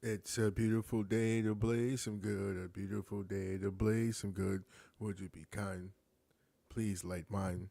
It's a beautiful day to blaze some good, a beautiful day to blaze some good. Would you be kind? Please light mine.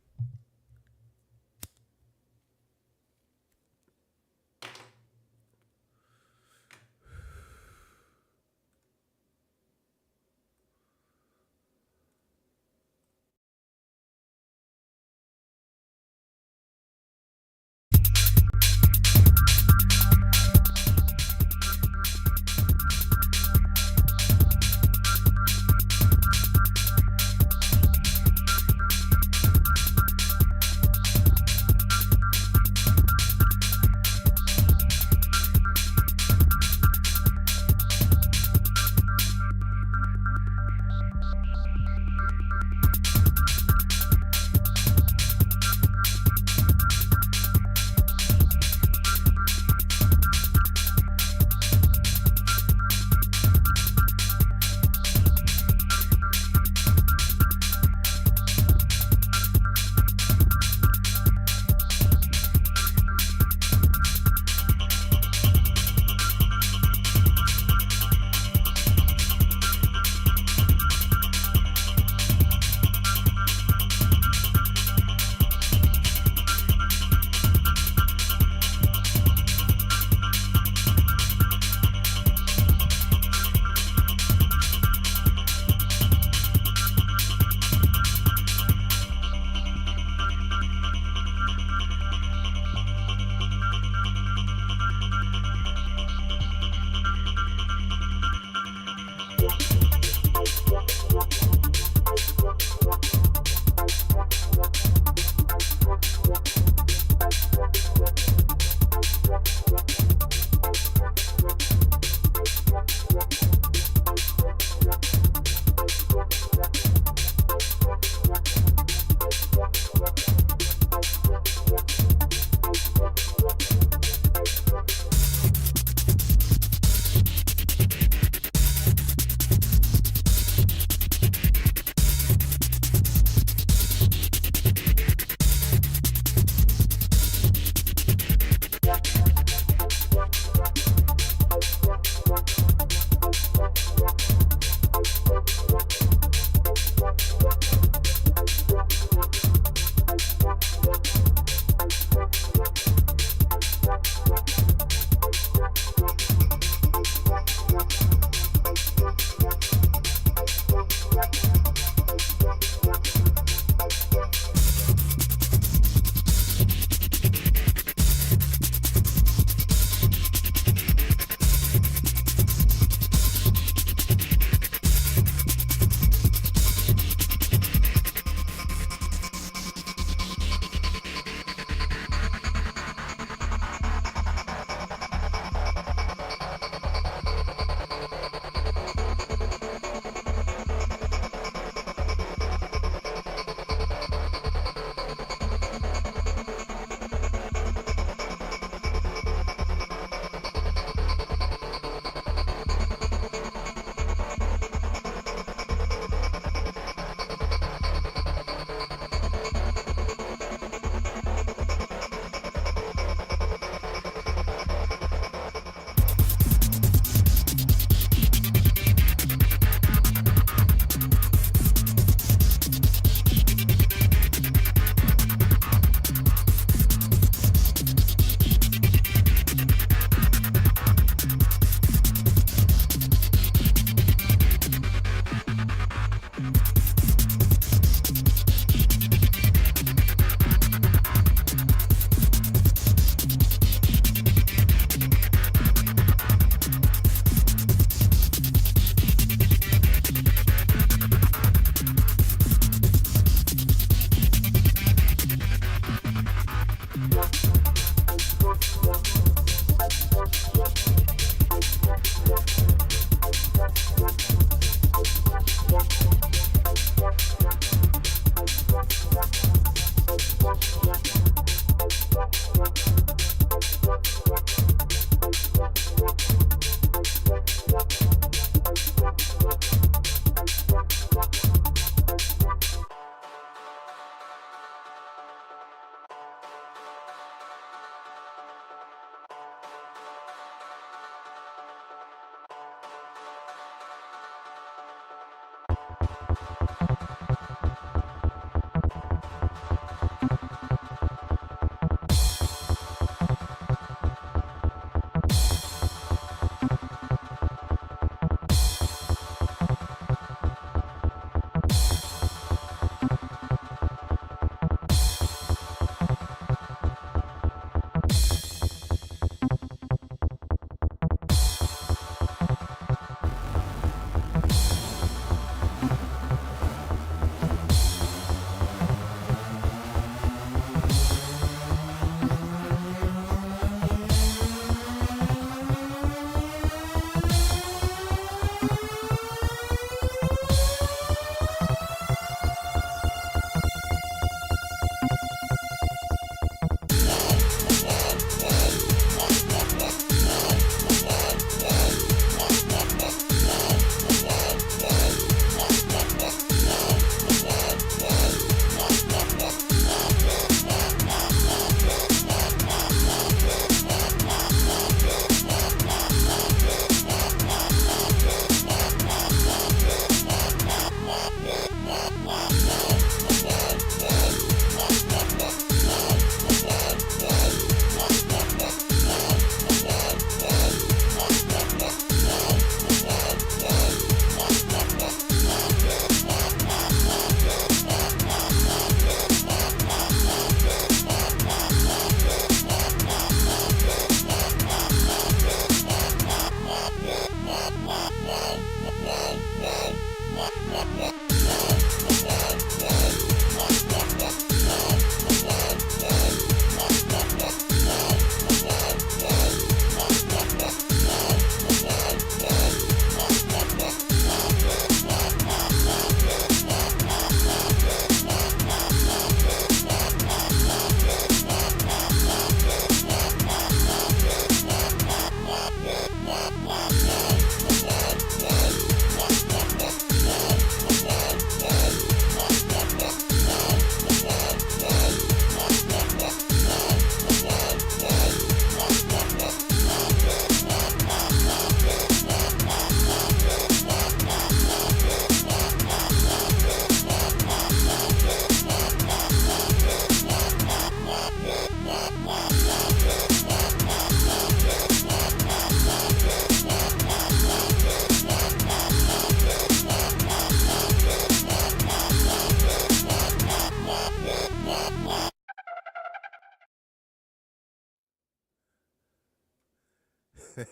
Turn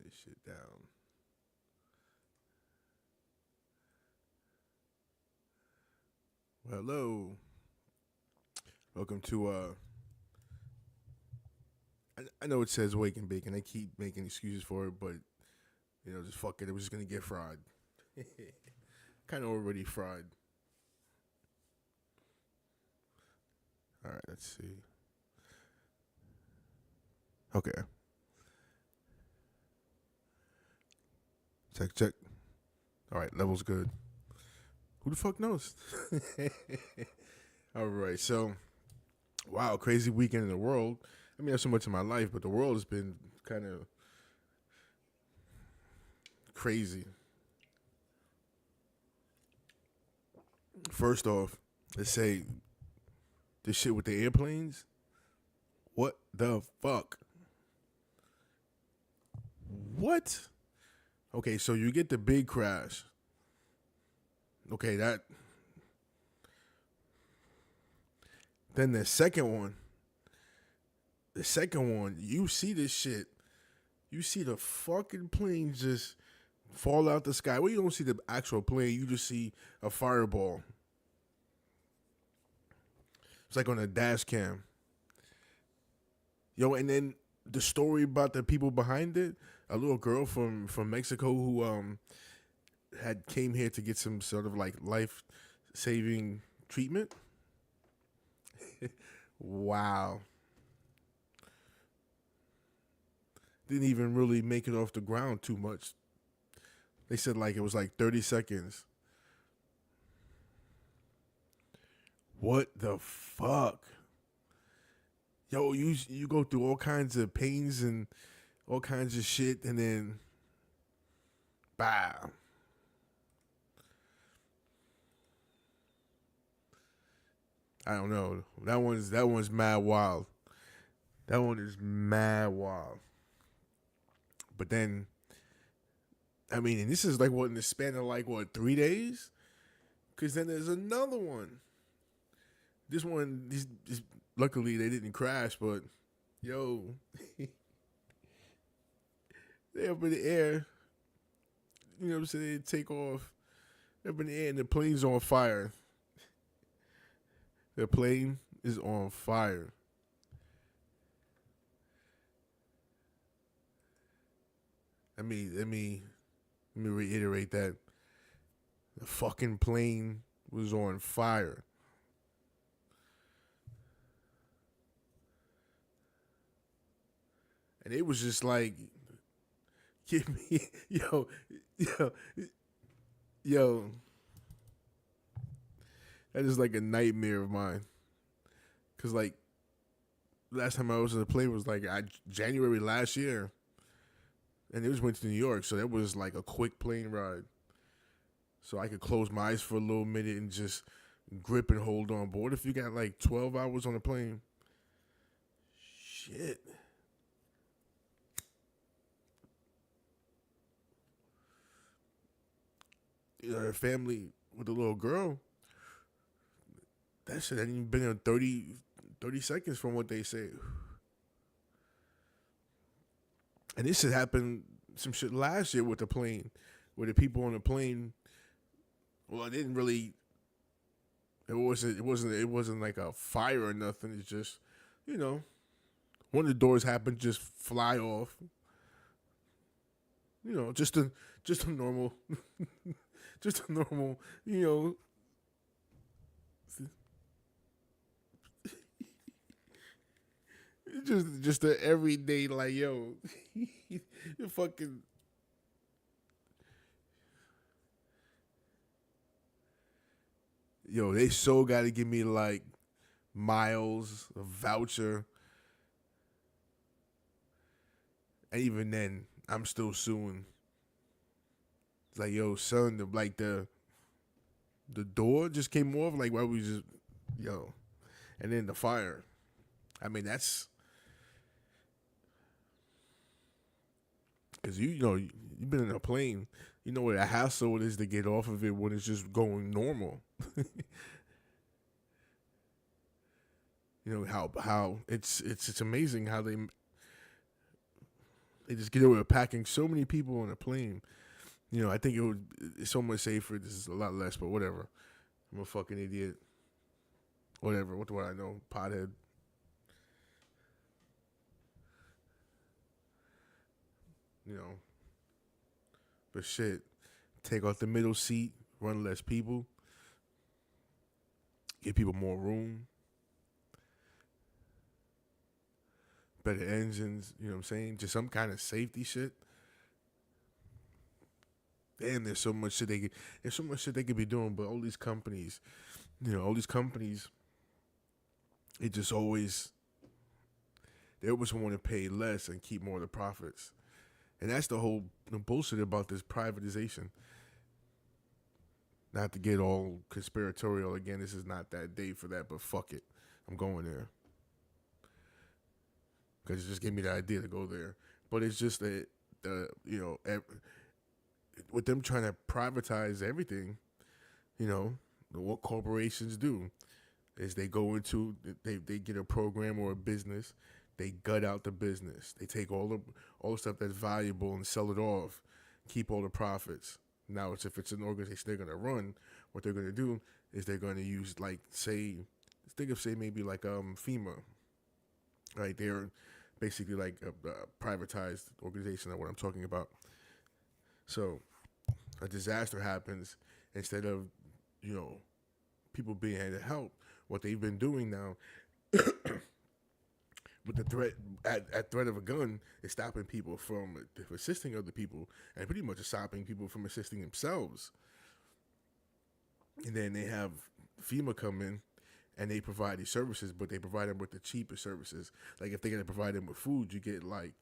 this shit down. Well, hello. Welcome to I know it says wake and bake and I keep making excuses for it, but just fuck it. We're just gonna get fried. Kinda already fried. Alright, let's see. Okay. Check, check. Alright, level's good. Who the fuck knows? Alright, so wow, crazy weekend in the world. I mean, not so much in my life, but the world has been kind of crazy. First off, let's say this shit with the airplanes. What the fuck? What? Okay, so you get the big crash. Okay, that. Then the second one, you see this shit. You see the fucking plane just fall out the sky. Well, you don't see the actual plane. You just see a fireball. It's like on a dash cam. Yo, and then the story about the people behind it. A little girl from Mexico who had came here to get some sort of like life saving treatment. Wow. Didn't even really make it off the ground too much. They said like it was like 30 seconds. What the fuck? Yo, you go through all kinds of pains and all kinds of shit, and then, bam. I don't know. That one's mad wild. That one is mad wild. But then, I mean, and this is like what in the span of like what 3 days? Because then there's another one. This one, luckily they didn't crash, but yo, they up in the air. You know what I'm saying? They take off. They're up in the air and the plane's on fire. The plane is on fire. Let me reiterate that the fucking plane was on fire. And it was just like, give me, yo, yo. That is like a nightmare of mine. Cause like last time I was in a plane was like January last year, and it was went to New York, so that was like a quick plane ride. So I could close my eyes for a little minute and just grip and hold on. But what if you got like 12 hours on a plane? Shit. Her family with a little girl, that shit hadn't even been in 30 seconds from what they say. And this shit happened, some shit last year with the plane, where the people on the plane, well, it didn't really, it wasn't like a fire or nothing. It's just, you know, one of the doors happened, just fly off. Just a normal, just a normal, just a everyday like yo, you fucking yo. They so got to give me like miles, a voucher, and even then, I'm still suing. It's like yo, son, the door just came off. Like why we just yo, and then the fire. I mean that's because you've been in a plane. You know what a hassle it is to get off of it when it's just going normal. how it's amazing how they just get away with packing so many people on a plane. I think it's so much safer. This is a lot less, but whatever. I'm a fucking idiot. Whatever. What do I know? Pothead. You know. But shit. Take off the middle seat. Run less people. Give people more room. Better engines. You know what I'm saying? Just some kind of safety shit. Damn, there's so much shit there's so much shit they could be doing, but all these companies, it just always they always want to pay less and keep more of the profits. And that's the whole bullshit about this privatization. Not to get all conspiratorial again, this is not that day for that, but fuck it. I'm going there. Because it just gave me the idea to go there. But it's just that, with them trying to privatize everything, what corporations do is they go into, they get a program or a business, they gut out the business. They take all the stuff that's valuable and sell it off, keep all the profits. Now, if it's an organization they're going to run, what they're going to do is they're going to use, maybe like FEMA, right? They're basically like a privatized organization of what I'm talking about. So a disaster happens, instead of, people being able to help, what they've been doing now with the threat at threat of a gun is stopping people from assisting other people, and pretty much stopping people from assisting themselves. And then they have FEMA come in and they provide these services, but they provide them with the cheapest services. Like if they're gonna provide them with food, you get like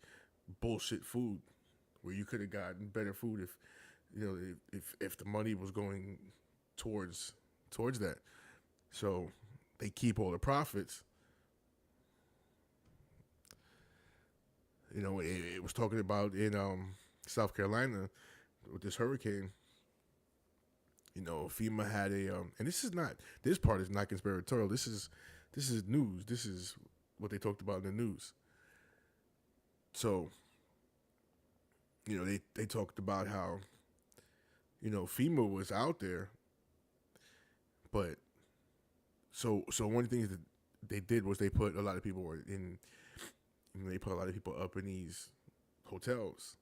bullshit food where you could have gotten better food if the money was going towards that. So they keep all the profits. It was talking about in South Carolina with this hurricane. FEMA had and this part is not conspiratorial. This is news. This is what they talked about in the news. So, they talked about how, FEMA was out there, but so one of the things that they did was they put a lot of people up in these hotels.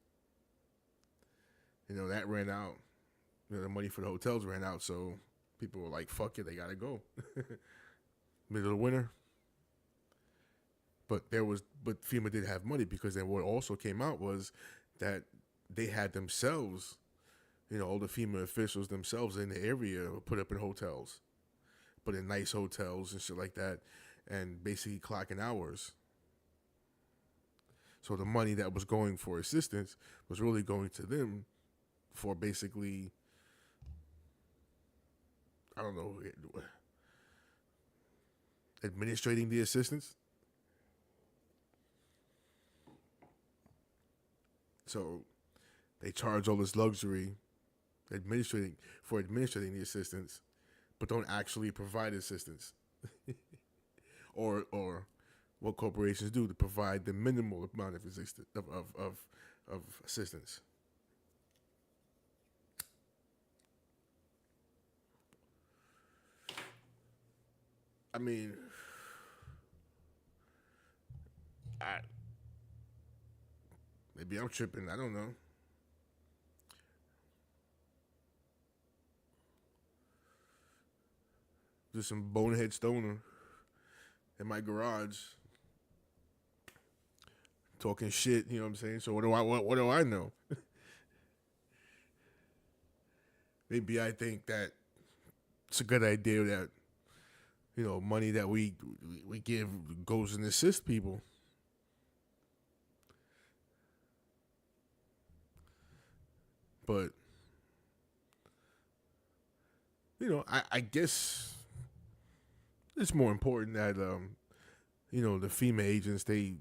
That ran out. The money for the hotels ran out, so people were like, fuck it, they gotta go. Middle of winter. But FEMA did have money, because then what also came out was that they had themselves, all the FEMA officials themselves in the area were put up in hotels, but in nice hotels and shit like that, and basically clocking hours. So the money that was going for assistance was really going to them for basically, I don't know, administrating the assistance. So they charge all this luxury administrating the assistance, but don't actually provide assistance. or what corporations do to provide the minimal amount of assistance. I mean, maybe I'm tripping. I don't know. Just some bonehead stoner in my garage talking shit. You know what I'm saying? So what do I know? Maybe I think that it's a good idea that money that we give goes and assist people. But I guess it's more important that the FEMA agents they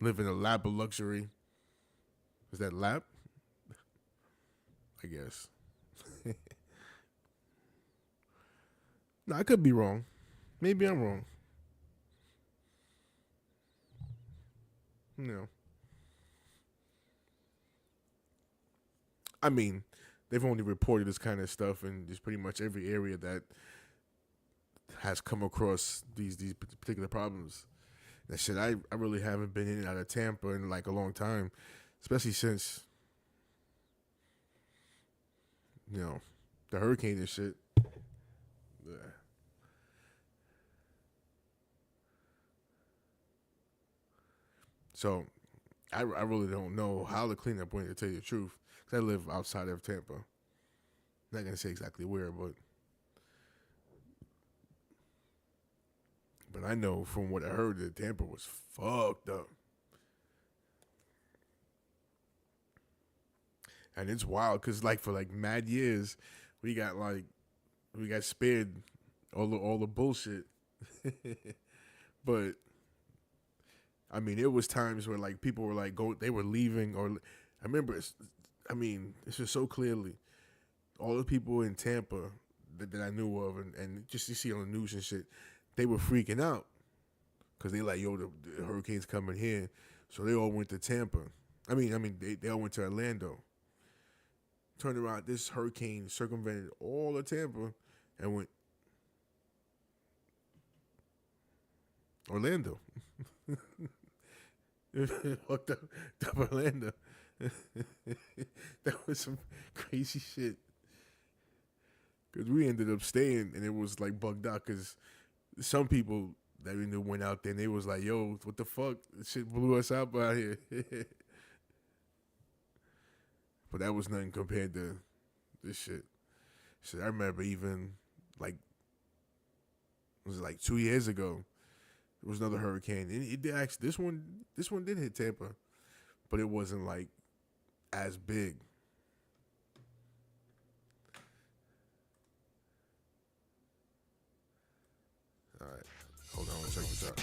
live in a lap of luxury. Is that lap? I guess. No, I could be wrong. Maybe I'm wrong. you know, I mean, they've only reported this kind of stuff in just pretty much every area that has come across these particular problems. That shit, I really haven't been in and out of Tampa in like a long time, especially since the hurricane and shit. Yeah. So I really don't know how the cleanup went, to tell you the truth, because I live outside of Tampa. Not gonna say exactly where, but I know from what I heard that Tampa was fucked up. And it's wild because like for like mad years, we got spared all the bullshit. But I mean, it was times where like people were like they were leaving, or I remember. It's just so clearly all the people in Tampa that I knew of, and just you see on the news and shit, they were freaking out because they like, yo, the hurricane's coming here, so they all went to Tampa. They all went to Orlando. Turned around, this hurricane circumvented all of Tampa and went Orlando. Fucked up Orlando. That was some crazy shit. Because we ended up staying, and it was like bugged out because some people that we knew went out there and they was like, yo, what the fuck? This shit blew us out out here. But that was nothing compared to this shit. So I remember even like, was it like 2 years ago? There was another hurricane. And it did actually, this one did hit Tampa, but it wasn't like as big. All right, hold on, check this out.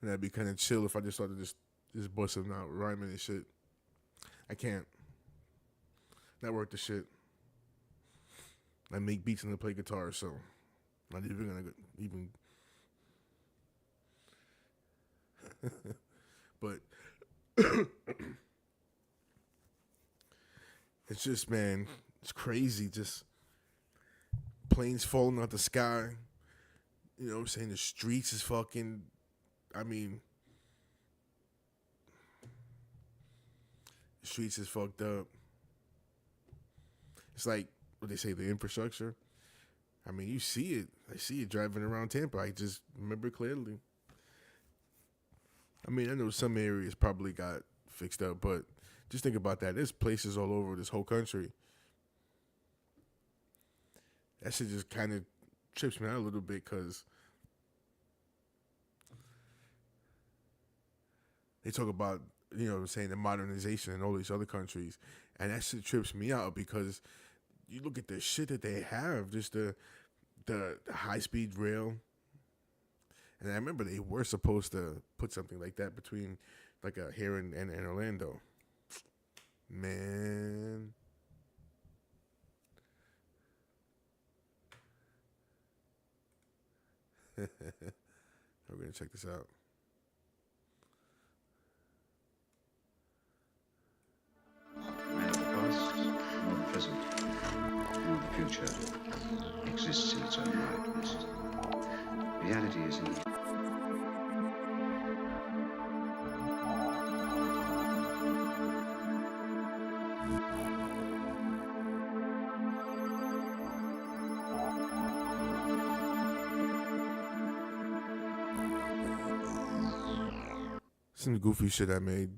And that'd be kind of chill if I just started just busting out rhyming and shit. I can't. Not worth the shit. I make beats and I play guitar, so not even gonna even. But it's just, man, it's crazy. Just planes falling out the sky. You know what I'm saying? The streets is fucking. The streets is fucked up. It's like what they say, the infrastructure. You see it. I see it driving around Tampa. I just remember clearly. I know some areas probably got fixed up, but just think about that. There's places all over this whole country. That shit just kind of trips me out a little bit because they talk about, saying the modernization in all these other countries. And that shit trips me out because you look at the shit that they have, just the high-speed rail. And I remember they were supposed to put something like that between, like, here and Orlando. Man. We're going to check this out. Neither the past, nor the present, nor the future exists in its own right. Reality is in the Some goofy shit I made.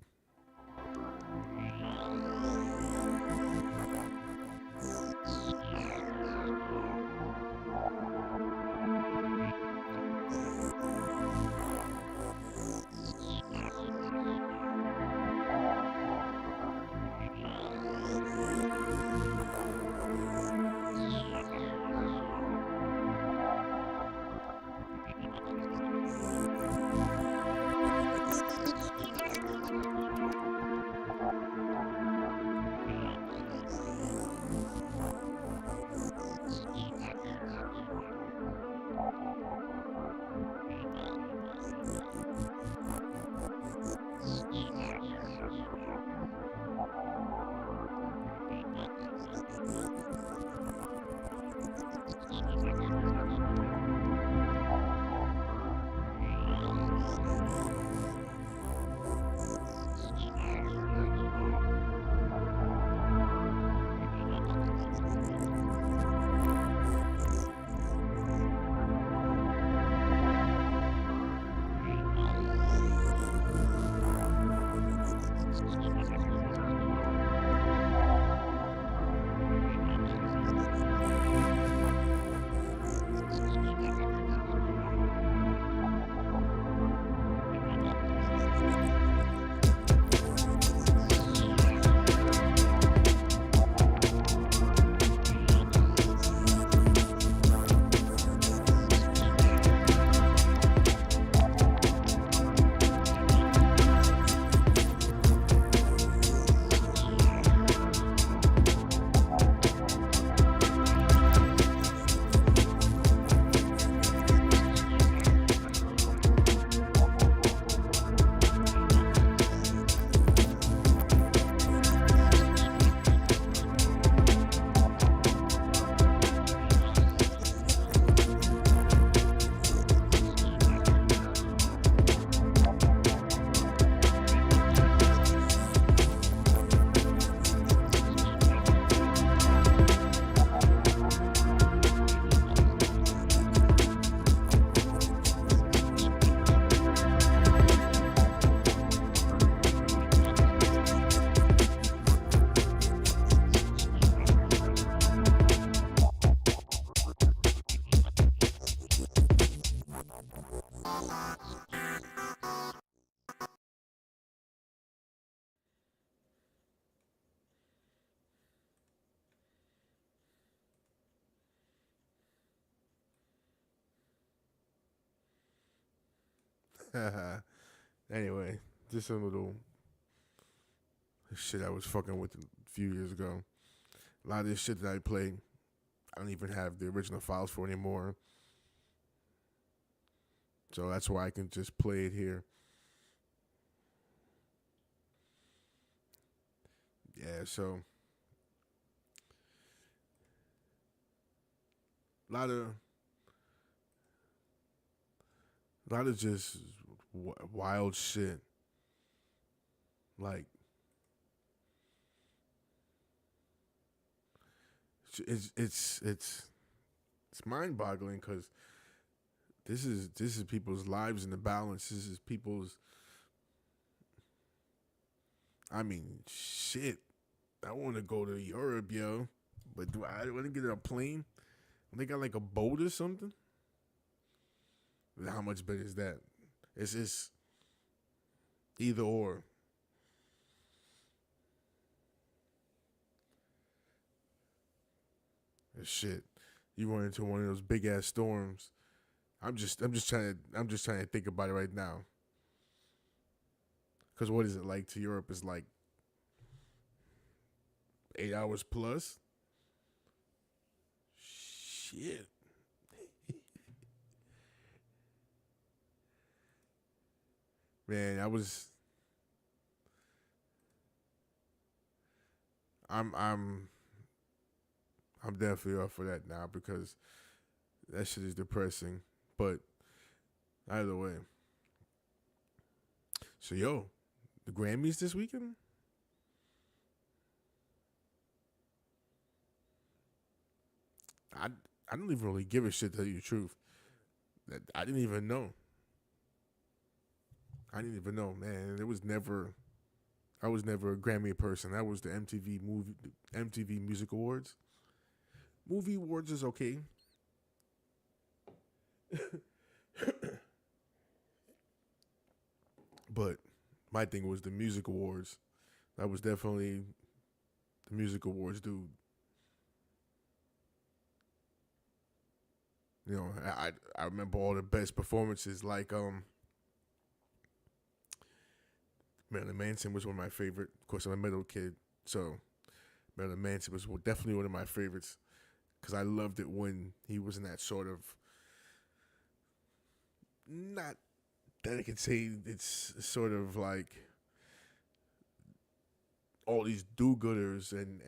Anyway, just a little shit I was fucking with a few years ago. A lot of this shit that I play, I don't even have the original files for anymore. So that's why I can just play it here. Yeah, so a lot of just wild shit. Like it's mind-boggling because this is people's lives in the balance. This is people's. I mean, shit. I want to go to Europe, yo, but do I want to get on a plane? They got like a boat or something. How much better is that? It's just either or. Shit, you run into one of those big ass storms. I'm just trying to think about it right now. Cause what is it like to Europe? It's like 8 hours plus. Shit. Man, I'm definitely up for that now because that shit is depressing. But either way. So yo, the Grammys this weekend? I I don't even really give a shit to tell you the truth. I didn't even know. I didn't even know, man. I was never a Grammy person. That was the MTV Music Awards. Movie awards is okay. But my thing was the music awards. That was definitely the music awards, dude. You know, I remember all the best performances. Like Marilyn Manson was one of my favorite. Of course, I'm a metal kid, so Marilyn Manson was definitely one of my favorites because I loved it when he was in that sort of not that I can say it's sort of like all these do-gooders and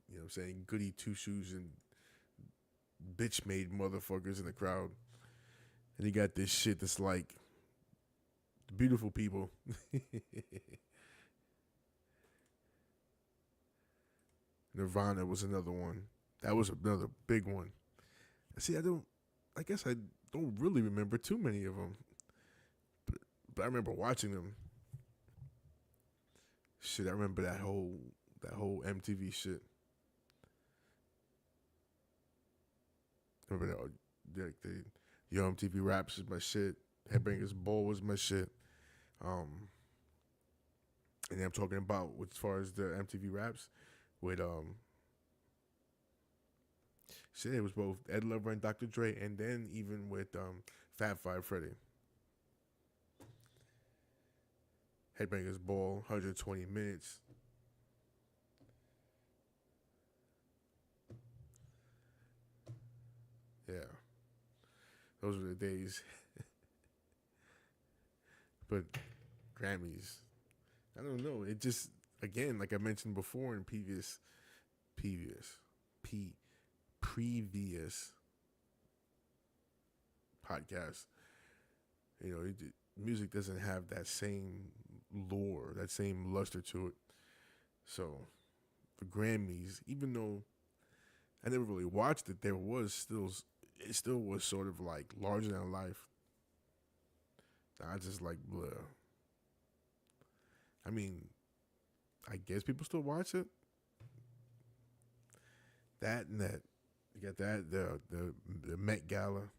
you know what I'm saying, goody two shoes and bitch made motherfuckers in the crowd. And he got this shit that's like beautiful people. Nirvana was another one. That was another big one. See, I guess I don't really remember too many of them. But I remember watching them. Shit, I remember that whole that whole MTV shit. Remember the Yo MTV Raps is my shit. Headbangers Ball was my shit. And then I'm talking about as far as the MTV Raps with shit. It was both Ed Lover and Dr. Dre, and then even with Fab Five Freddy. Headbangers Ball, 120 minutes. Yeah. Those were the days. But Grammys, I don't know. It just, again, like I mentioned before in previous podcasts, you know, music doesn't have that same lore, that same luster to it. So for Grammys, even though I never really watched it, it still was sort of like larger than life. I just like blah. I mean, I guess people still watch it. That and that. You got that, the Met Gala.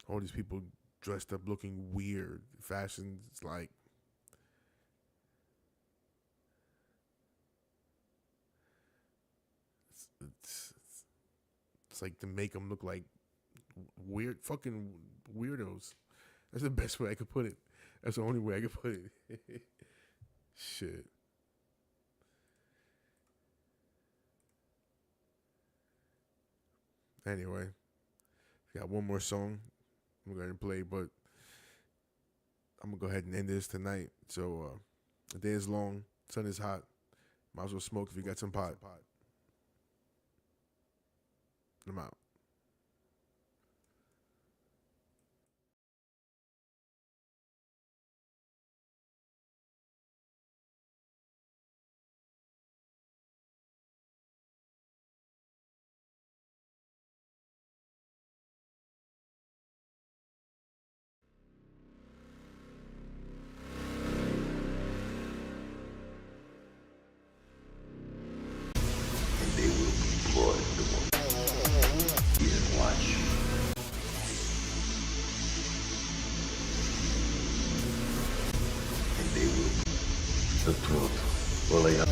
All these people dressed up looking weird. Fashion's like it's like to make them look like weird fucking weirdos. That's the best way I could put it. That's the only way I could put it. Shit. Anyway, got one more song I'm going to play, but I'm going to go ahead and end this tonight. So, the day is long, sun is hot. Might as well smoke if you got some pot. I'm out. They will deploy the one. Here, watch. And they will. The truth will lay out.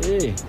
Hey.